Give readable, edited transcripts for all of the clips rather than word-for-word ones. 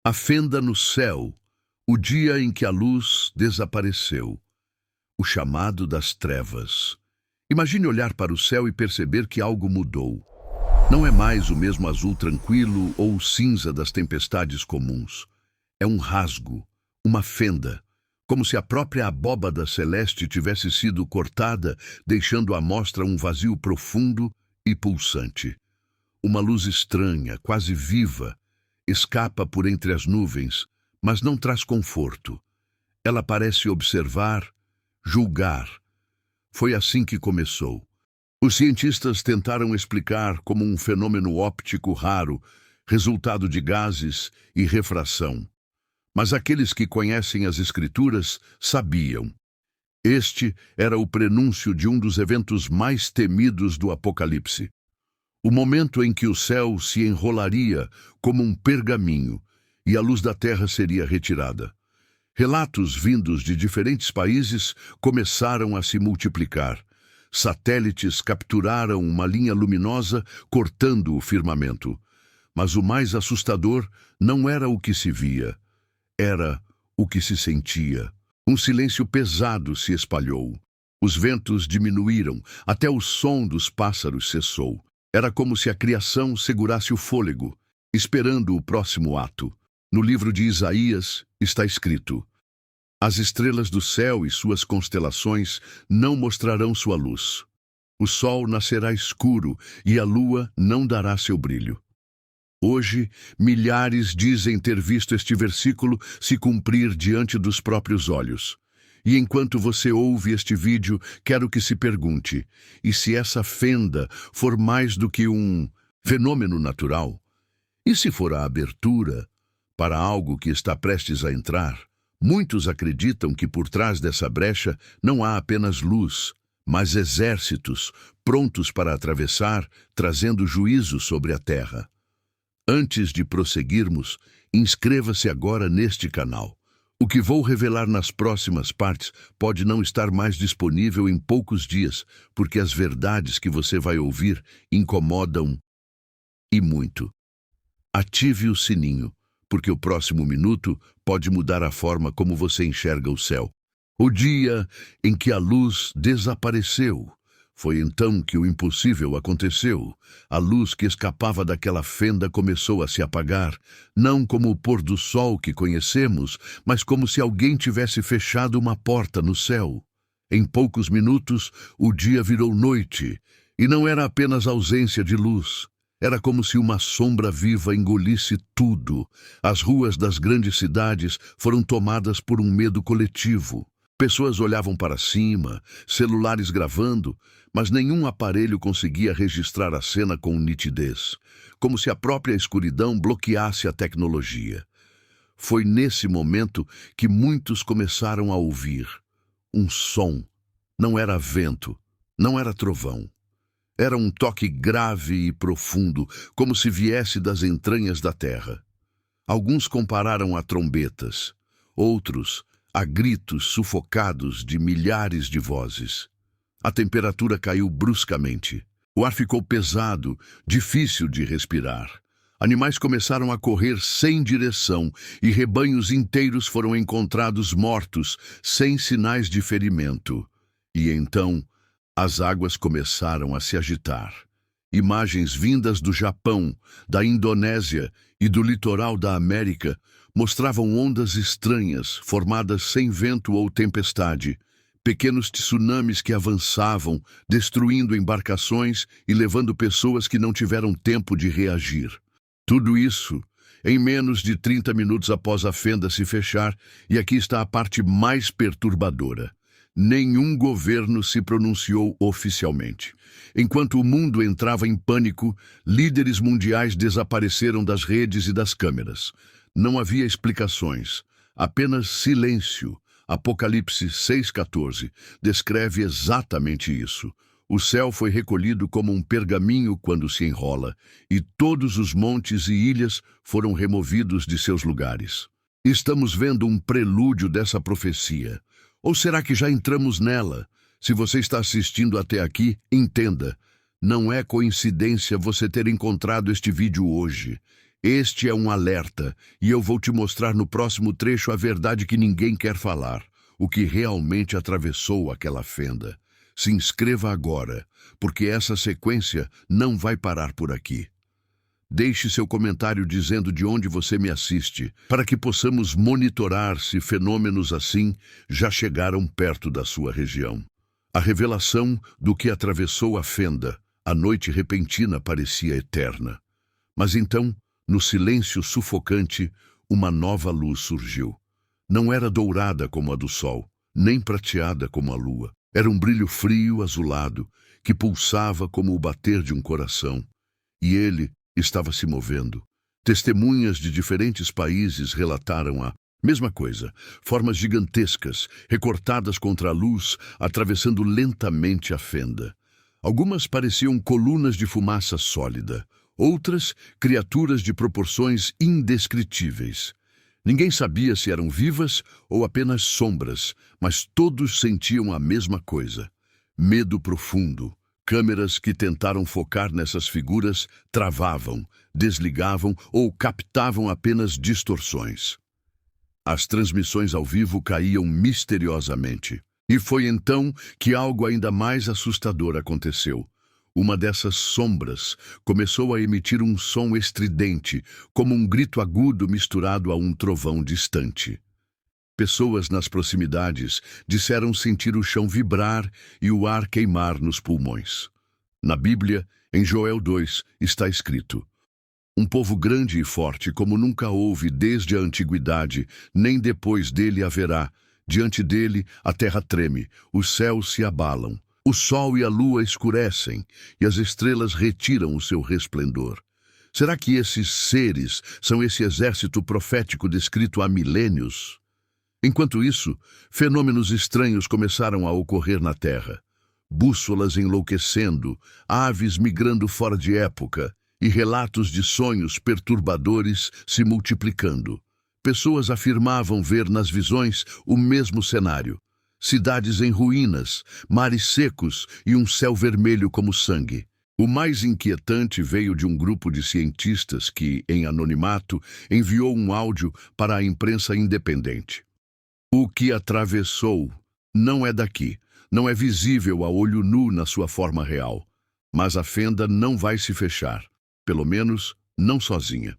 A fenda no céu, o dia em que a luz desapareceu, o chamado das trevas. Imagine olhar para o céu e perceber que algo mudou. Não é mais o mesmo azul tranquilo ou o cinza das tempestades comuns. É um rasgo, uma fenda, como se a própria abóbada celeste tivesse sido cortada, deixando à mostra um vazio profundo e pulsante. Uma luz estranha, quase viva, escapa por entre as nuvens, mas não traz conforto. Ela parece observar, julgar. Foi assim que começou. Os cientistas tentaram explicar como um fenômeno óptico raro, resultado de gases e refração. Mas aqueles que conhecem as Escrituras sabiam. Este era o prenúncio de um dos eventos mais temidos do Apocalipse. O momento em que o céu se enrolaria como um pergaminho e a luz da terra seria retirada. Relatos vindos de diferentes países começaram a se multiplicar. Satélites capturaram uma linha luminosa cortando o firmamento. Mas o mais assustador não era o que se via, era o que se sentia. Um silêncio pesado se espalhou. Os ventos diminuíram, até o som dos pássaros cessou. Era como se a criação segurasse o fôlego, esperando o próximo ato. No livro de Isaías está escrito: as estrelas do céu e suas constelações não mostrarão sua luz. O sol nascerá escuro e a lua não dará seu brilho. Hoje, milhares dizem ter visto este versículo se cumprir diante dos próprios olhos. E enquanto você ouve este vídeo, quero que se pergunte: e se essa fenda for mais do que um fenômeno natural? E se for a abertura para algo que está prestes a entrar? Muitos acreditam que por trás dessa brecha não há apenas luz, mas exércitos prontos para atravessar, trazendo juízo sobre a terra. Antes de prosseguirmos, inscreva-se agora neste canal. O que vou revelar nas próximas partes pode não estar mais disponível em poucos dias, porque as verdades que você vai ouvir incomodam e muito. Ative o sininho, porque o próximo minuto pode mudar a forma como você enxerga o céu. O dia em que a luz desapareceu. Foi então que o impossível aconteceu. A luz que escapava daquela fenda começou a se apagar, não como o pôr do sol que conhecemos, mas como se alguém tivesse fechado uma porta no céu. Em poucos minutos, o dia virou noite, e não era apenas ausência de luz. Era como se uma sombra viva engolisse tudo. As ruas das grandes cidades foram tomadas por um medo coletivo. Pessoas olhavam para cima, celulares gravando, mas nenhum aparelho conseguia registrar a cena com nitidez, como se a própria escuridão bloqueasse a tecnologia. Foi nesse momento que muitos começaram a ouvir um som. Não era vento, não era trovão. Era um toque grave e profundo, como se viesse das entranhas da terra. Alguns compararam a trombetas, outros a gritos sufocados de milhares de vozes. A temperatura caiu bruscamente. O ar ficou pesado, difícil de respirar. Animais começaram a correr sem direção e rebanhos inteiros foram encontrados mortos, sem sinais de ferimento. E então, as águas começaram a se agitar. Imagens vindas do Japão, da Indonésia e do litoral da América mostravam ondas estranhas, formadas sem vento ou tempestade, pequenos tsunamis que avançavam, destruindo embarcações e levando pessoas que não tiveram tempo de reagir. Tudo isso em menos de 30 minutos após a fenda se fechar, e aqui está a parte mais perturbadora. Nenhum governo se pronunciou oficialmente. Enquanto o mundo entrava em pânico, líderes mundiais desapareceram das redes e das câmeras. Não havia explicações, apenas silêncio. Apocalipse 6,14 descreve exatamente isso. O céu foi recolhido como um pergaminho quando se enrola, e todos os montes e ilhas foram removidos de seus lugares. Estamos vendo um prelúdio dessa profecia. Ou será que já entramos nela? Se você está assistindo até aqui, entenda. Não é coincidência você ter encontrado este vídeo hoje. Este é um alerta, e eu vou te mostrar no próximo trecho a verdade que ninguém quer falar, o que realmente atravessou aquela fenda. Se inscreva agora, porque essa sequência não vai parar por aqui. Deixe seu comentário dizendo de onde você me assiste, para que possamos monitorar se fenômenos assim já chegaram perto da sua região. A revelação do que atravessou a fenda, a noite repentina parecia eterna. Mas então, no silêncio sufocante, uma nova luz surgiu. Não era dourada como a do sol, nem prateada como a lua. Era um brilho frio, azulado, que pulsava como o bater de um coração. E ele estava se movendo. Testemunhas de diferentes países relataram a mesma coisa, formas gigantescas, recortadas contra a luz, atravessando lentamente a fenda. Algumas pareciam colunas de fumaça sólida, outras criaturas de proporções indescritíveis. Ninguém sabia se eram vivas ou apenas sombras, mas todos sentiam a mesma coisa: medo profundo. Câmeras que tentaram focar nessas figuras travavam, desligavam ou captavam apenas distorções. As transmissões ao vivo caíam misteriosamente. E foi então que algo ainda mais assustador aconteceu. Uma dessas sombras começou a emitir um som estridente, como um grito agudo misturado a um trovão distante. Pessoas nas proximidades disseram sentir o chão vibrar e o ar queimar nos pulmões. Na Bíblia, em Joel 2, está escrito: um povo grande e forte como nunca houve desde a antiguidade, nem depois dele haverá. Diante dele a terra treme, os céus se abalam, o sol e a lua escurecem e as estrelas retiram o seu resplendor. Será que esses seres são esse exército profético descrito há milênios? Enquanto isso, fenômenos estranhos começaram a ocorrer na Terra. Bússolas enlouquecendo, aves migrando fora de época e relatos de sonhos perturbadores se multiplicando. Pessoas afirmavam ver nas visões o mesmo cenário. Cidades em ruínas, mares secos e um céu vermelho como sangue. O mais inquietante veio de um grupo de cientistas que, em anonimato, enviou um áudio para a imprensa independente. O que atravessou não é daqui, não é visível a olho nu na sua forma real. Mas a fenda não vai se fechar, pelo menos não sozinha.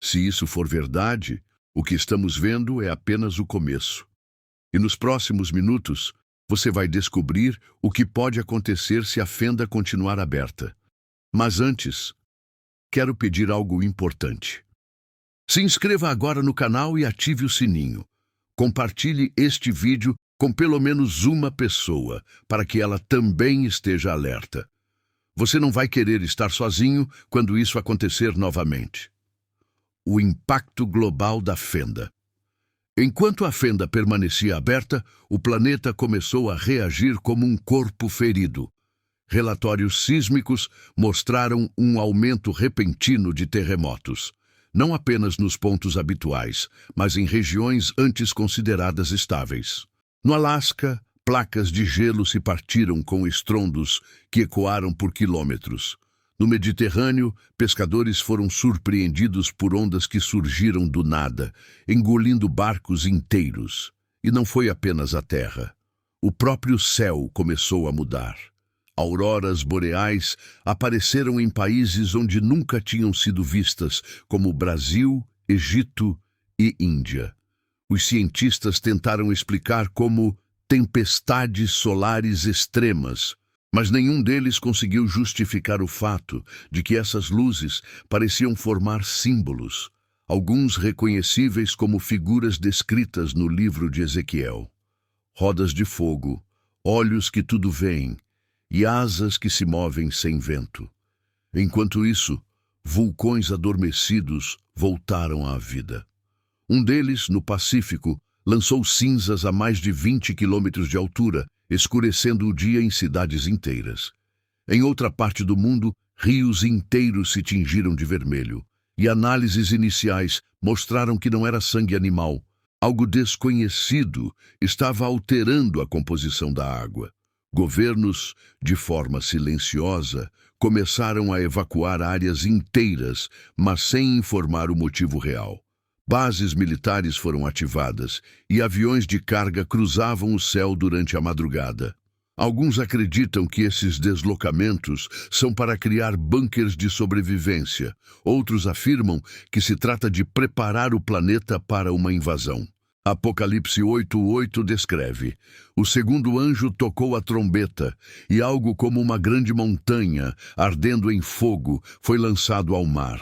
Se isso for verdade, o que estamos vendo é apenas o começo. E nos próximos minutos, você vai descobrir o que pode acontecer se a fenda continuar aberta. Mas antes, quero pedir algo importante. Se inscreva agora no canal e ative o sininho. Compartilhe este vídeo com pelo menos uma pessoa, para que ela também esteja alerta. Você não vai querer estar sozinho quando isso acontecer novamente. O impacto global da fenda. Enquanto a fenda permanecia aberta, o planeta começou a reagir como um corpo ferido. Relatórios sísmicos mostraram um aumento repentino de terremotos. Não apenas nos pontos habituais, mas em regiões antes consideradas estáveis. No Alasca, placas de gelo se partiram com estrondos que ecoaram por quilômetros. No Mediterrâneo, pescadores foram surpreendidos por ondas que surgiram do nada, engolindo barcos inteiros. E não foi apenas a terra. O próprio céu começou a mudar. Auroras boreais apareceram em países onde nunca tinham sido vistas, como Brasil, Egito e Índia. Os cientistas tentaram explicar como tempestades solares extremas, mas nenhum deles conseguiu justificar o fato de que essas luzes pareciam formar símbolos, alguns reconhecíveis como figuras descritas no livro de Ezequiel. Rodas de fogo, olhos que tudo veem, e asas que se movem sem vento. Enquanto isso, vulcões adormecidos voltaram à vida. Um deles, no Pacífico, lançou cinzas a mais de 20 quilômetros de altura, escurecendo o dia em cidades inteiras. Em outra parte do mundo, rios inteiros se tingiram de vermelho, e análises iniciais mostraram que não era sangue animal. Algo desconhecido estava alterando a composição da água. Governos, de forma silenciosa, começaram a evacuar áreas inteiras, mas sem informar o motivo real. Bases militares foram ativadas e aviões de carga cruzavam o céu durante a madrugada. Alguns acreditam que esses deslocamentos são para criar bunkers de sobrevivência. Outros afirmam que se trata de preparar o planeta para uma invasão. Apocalipse 8:8 descreve: o segundo anjo tocou a trombeta, e algo como uma grande montanha, ardendo em fogo, foi lançado ao mar.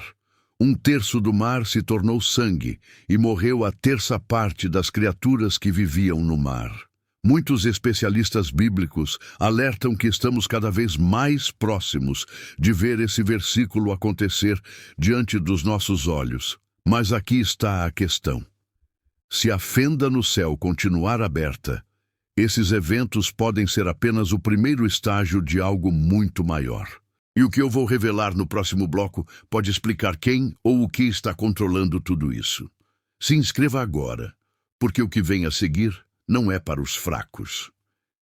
1/3 do mar se tornou sangue, e morreu a 1/3 das criaturas que viviam no mar. Muitos especialistas bíblicos alertam que estamos cada vez mais próximos de ver esse versículo acontecer diante dos nossos olhos. Mas aqui está a questão. Se a fenda no céu continuar aberta, esses eventos podem ser apenas o primeiro estágio de algo muito maior. E o que eu vou revelar no próximo bloco pode explicar quem ou o que está controlando tudo isso. Se inscreva agora, porque o que vem a seguir não é para os fracos.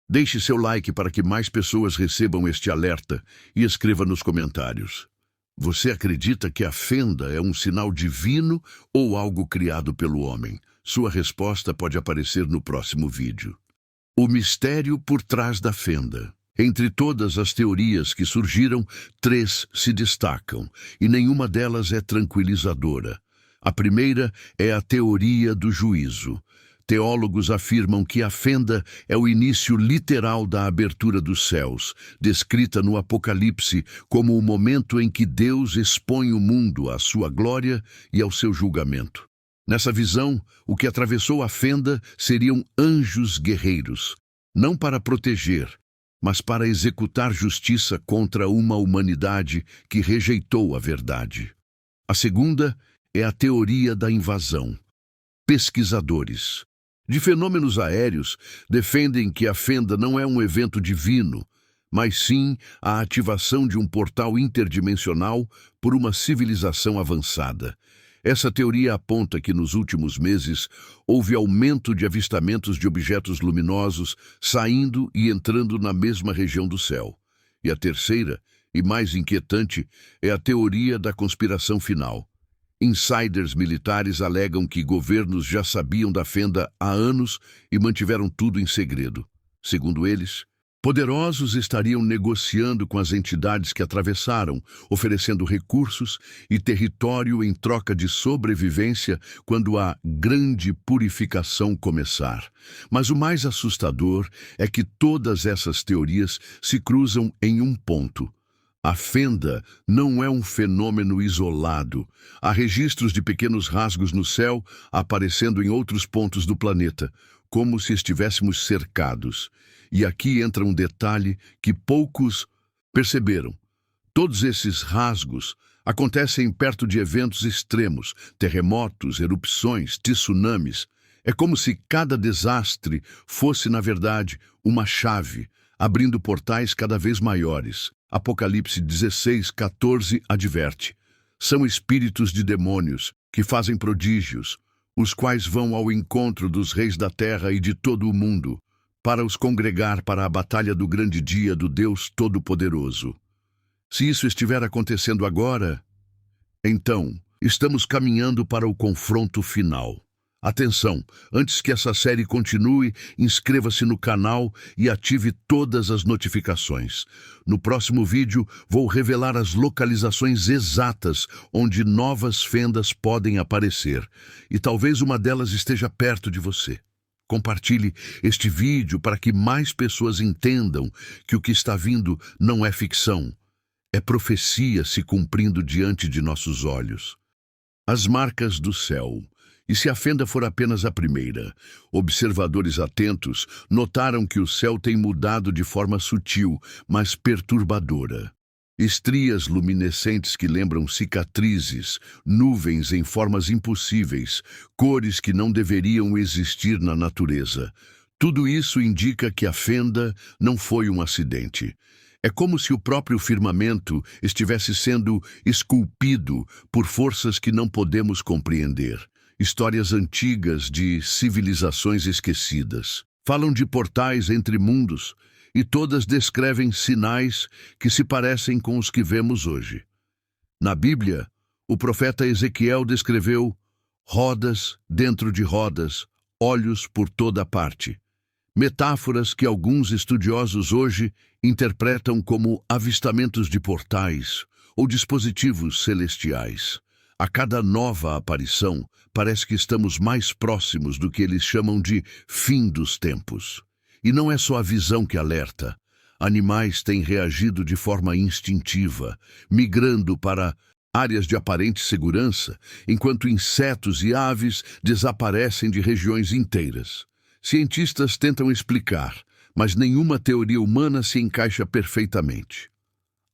Deixe seu like para que mais pessoas recebam este alerta e escreva nos comentários: você acredita que a fenda é um sinal divino ou algo criado pelo homem? Sua resposta pode aparecer no próximo vídeo. O mistério por trás da fenda. Entre todas as teorias que surgiram, 3 se destacam, e nenhuma delas é tranquilizadora. A primeira é a teoria do juízo. Teólogos afirmam que a fenda é o início literal da abertura dos céus, descrita no Apocalipse como o momento em que Deus expõe o mundo à sua glória e ao seu julgamento. Nessa visão, o que atravessou a fenda seriam anjos guerreiros, não para proteger, mas para executar justiça contra uma humanidade que rejeitou a verdade. A segunda é a teoria da invasão. Pesquisadores de fenômenos aéreos defendem que a fenda não é um evento divino, mas sim a ativação de um portal interdimensional por uma civilização avançada. Essa teoria aponta que nos últimos meses houve aumento de avistamentos de objetos luminosos saindo e entrando na mesma região do céu. E a terceira, e mais inquietante, é a teoria da conspiração final. Insiders militares alegam que governos já sabiam da fenda há anos e mantiveram tudo em segredo. Segundo eles, poderosos estariam negociando com as entidades que atravessaram, oferecendo recursos e território em troca de sobrevivência quando a grande purificação começar. Mas o mais assustador é que todas essas teorias se cruzam em um ponto. A fenda não é um fenômeno isolado. Há registros de pequenos rasgos no céu aparecendo em outros pontos do planeta, como se estivéssemos cercados. E aqui entra um detalhe que poucos perceberam. Todos esses rasgos acontecem perto de eventos extremos, terremotos, erupções, tsunamis. É como se cada desastre fosse, na verdade, uma chave, abrindo portais cada vez maiores. Apocalipse 16:14 adverte: são espíritos de demônios que fazem prodígios, os quais vão ao encontro dos reis da terra e de todo o mundo, para os congregar para a batalha do grande dia do Deus Todo-Poderoso. Se isso estiver acontecendo agora, então estamos caminhando para o confronto final. Atenção, antes que essa série continue, inscreva-se no canal e ative todas as notificações. No próximo vídeo, vou revelar as localizações exatas onde novas fendas podem aparecer, e talvez uma delas esteja perto de você. Compartilhe este vídeo para que mais pessoas entendam que o que está vindo não é ficção, é profecia se cumprindo diante de nossos olhos. As marcas do céu. E se a fenda for apenas a primeira? Observadores atentos notaram que o céu tem mudado de forma sutil, mas perturbadora. Estrias luminescentes que lembram cicatrizes, nuvens em formas impossíveis, cores que não deveriam existir na natureza. Tudo isso indica que a fenda não foi um acidente. É como se o próprio firmamento estivesse sendo esculpido por forças que não podemos compreender. Histórias antigas de civilizações esquecidas falam de portais entre mundos, e todas descrevem sinais que se parecem com os que vemos hoje. Na Bíblia, o profeta Ezequiel descreveu rodas dentro de rodas, olhos por toda parte. Metáforas que alguns estudiosos hoje interpretam como avistamentos de portais ou dispositivos celestiais. A cada nova aparição, parece que estamos mais próximos do que eles chamam de fim dos tempos. E não é só a visão que alerta. Animais têm reagido de forma instintiva, migrando para áreas de aparente segurança, enquanto insetos e aves desaparecem de regiões inteiras. Cientistas tentam explicar, mas nenhuma teoria humana se encaixa perfeitamente.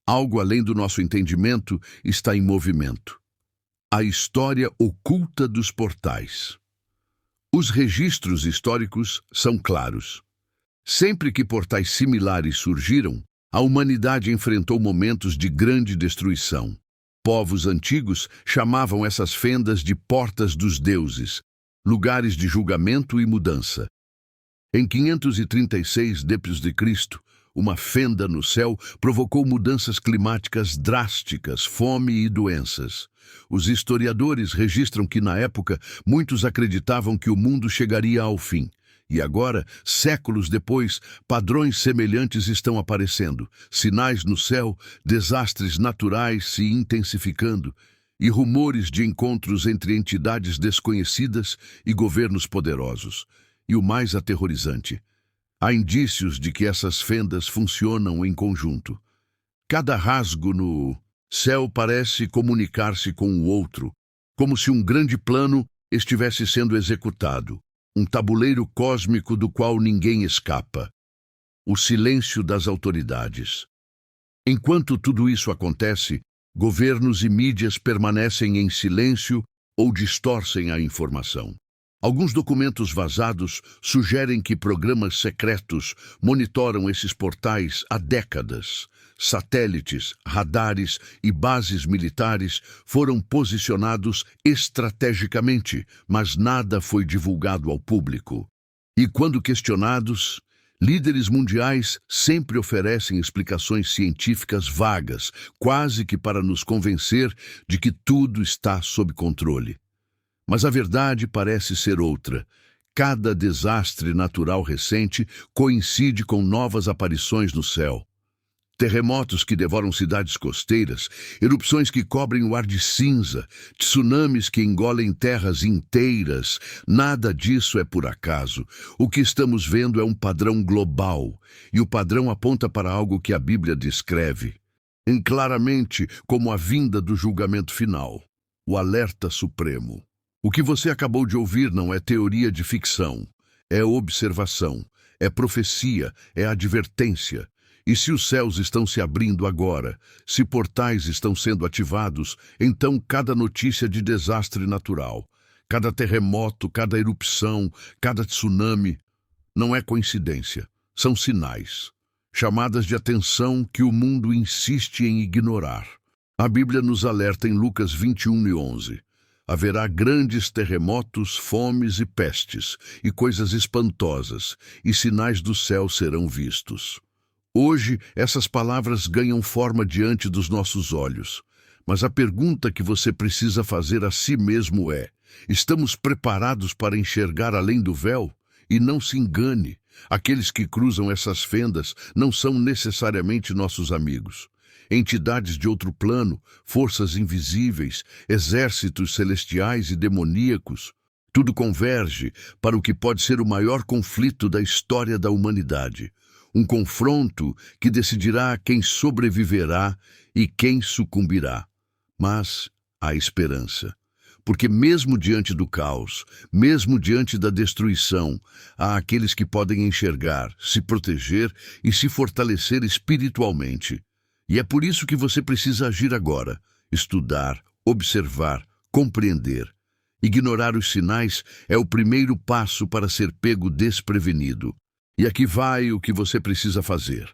Algo além do nosso entendimento está em movimento. A história oculta dos portais. Os registros históricos são claros. Sempre que portais similares surgiram, a humanidade enfrentou momentos de grande destruição. Povos antigos chamavam essas fendas de portas dos deuses, lugares de julgamento e mudança. Em 536 d.C., uma fenda no céu provocou mudanças climáticas drásticas, fome e doenças. Os historiadores registram que, na época, muitos acreditavam que o mundo chegaria ao fim. E agora, séculos depois, padrões semelhantes estão aparecendo. Sinais no céu, desastres naturais se intensificando e rumores de encontros entre entidades desconhecidas e governos poderosos. E o mais aterrorizante, há indícios de que essas fendas funcionam em conjunto. Cada rasgo no céu parece comunicar-se com o outro, como se um grande plano estivesse sendo executado, um tabuleiro cósmico do qual ninguém escapa. O silêncio das autoridades. Enquanto tudo isso acontece, governos e mídias permanecem em silêncio ou distorcem a informação. Alguns documentos vazados sugerem que programas secretos monitoram esses portais há décadas. Satélites, radares e bases militares foram posicionados estrategicamente, mas nada foi divulgado ao público. E quando questionados, líderes mundiais sempre oferecem explicações científicas vagas, quase que para nos convencer de que tudo está sob controle. Mas a verdade parece ser outra. Cada desastre natural recente coincide com novas aparições no céu. Terremotos que devoram cidades costeiras, erupções que cobrem o ar de cinza, tsunamis que engolem terras inteiras. Nada disso é por acaso. O que estamos vendo é um padrão global, e o padrão aponta para algo que a Bíblia descreve claramente como a vinda do julgamento final, o alerta supremo. O que você acabou de ouvir não é teoria de ficção, é observação, é profecia, é advertência. E se os céus estão se abrindo agora, se portais estão sendo ativados, então cada notícia de desastre natural, cada terremoto, cada erupção, cada tsunami, não é coincidência, são sinais, chamadas de atenção que o mundo insiste em ignorar. A Bíblia nos alerta em Lucas 21:11. Haverá grandes terremotos, fomes e pestes, e coisas espantosas, e sinais do céu serão vistos. Hoje, essas palavras ganham forma diante dos nossos olhos. Mas a pergunta que você precisa fazer a si mesmo é: estamos preparados para enxergar além do véu? E não se engane, aqueles que cruzam essas fendas não são necessariamente nossos amigos. Entidades de outro plano, forças invisíveis, exércitos celestiais e demoníacos, tudo converge para o que pode ser o maior conflito da história da humanidade. Um confronto que decidirá quem sobreviverá e quem sucumbirá. Mas há esperança, porque mesmo diante do caos, mesmo diante da destruição, há aqueles que podem enxergar, se proteger e se fortalecer espiritualmente. E é por isso que você precisa agir agora, estudar, observar, compreender. Ignorar os sinais é o primeiro passo para ser pego desprevenido. E aqui vai o que você precisa fazer.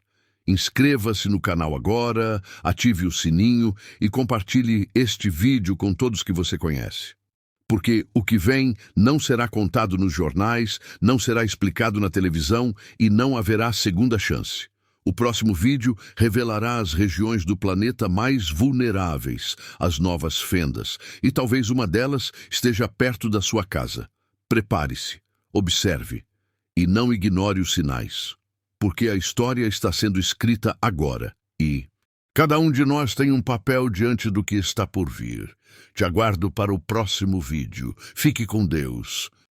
Inscreva-se no canal agora, ative o sininho e compartilhe este vídeo com todos que você conhece. Porque o que vem não será contado nos jornais, não será explicado na televisão e não haverá segunda chance. O próximo vídeo revelará as regiões do planeta mais vulneráveis às novas fendas, e talvez uma delas esteja perto da sua casa. Prepare-se, observe e não ignore os sinais, porque a história está sendo escrita agora e cada um de nós tem um papel diante do que está por vir. Te aguardo para o próximo vídeo. Fique com Deus.